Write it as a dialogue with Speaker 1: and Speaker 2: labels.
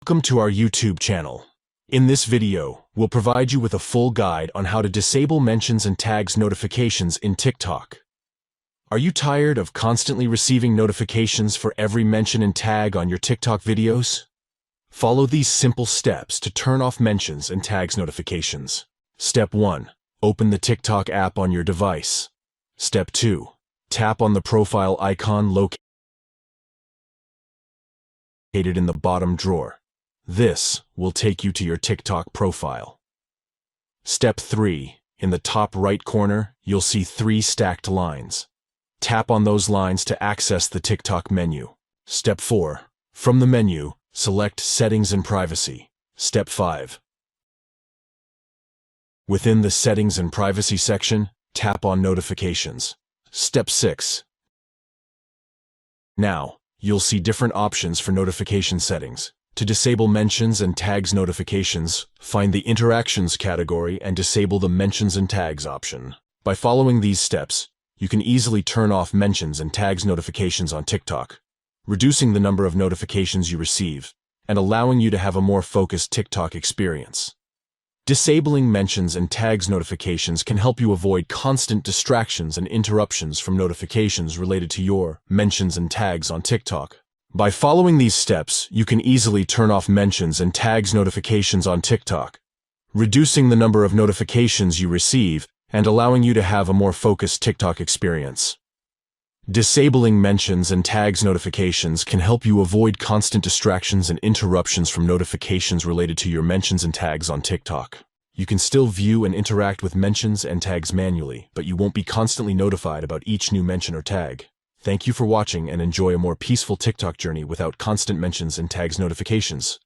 Speaker 1: Welcome to our YouTube channel. In this video, we'll provide you with a full guide on how to disable mentions and tags notifications in TikTok. Are you tired of constantly receiving notifications for every mention and tag on your TikTok videos? Follow these simple steps to turn off mentions and tags notifications. Step 1. Open the TikTok app on your device. Step 2. Tap on the profile icon located in the bottom drawer. This will take you to your TikTok profile. Step 3. In the top right corner, you'll see 3 stacked lines. Tap on those lines to access the TikTok menu. Step 4. From the menu, select Settings and Privacy. Step 5. Within the Settings and Privacy section, tap on Notifications. Step 6. Now, you'll see different options for notification settings. To disable mentions and tags notifications, find the Interactions category and disable the Mentions and Tags option. By following these steps, you can easily turn off mentions and tags notifications on TikTok, reducing the number of notifications you receive and allowing you to have a more focused TikTok experience. Disabling mentions and tags notifications can help you avoid constant distractions and interruptions from notifications related to your mentions and tags on TikTok. By following these steps, you can easily turn off mentions and tags notifications on TikTok, reducing the number of notifications you receive and allowing you to have a more focused TikTok experience. Disabling mentions and tags notifications can help you avoid constant distractions and interruptions from notifications related to your mentions and tags on TikTok. You can still view and interact with mentions and tags manually, but you won't be constantly notified about each new mention or tag. Thank you for watching and enjoy a more peaceful TikTok journey without constant mentions and tags notifications.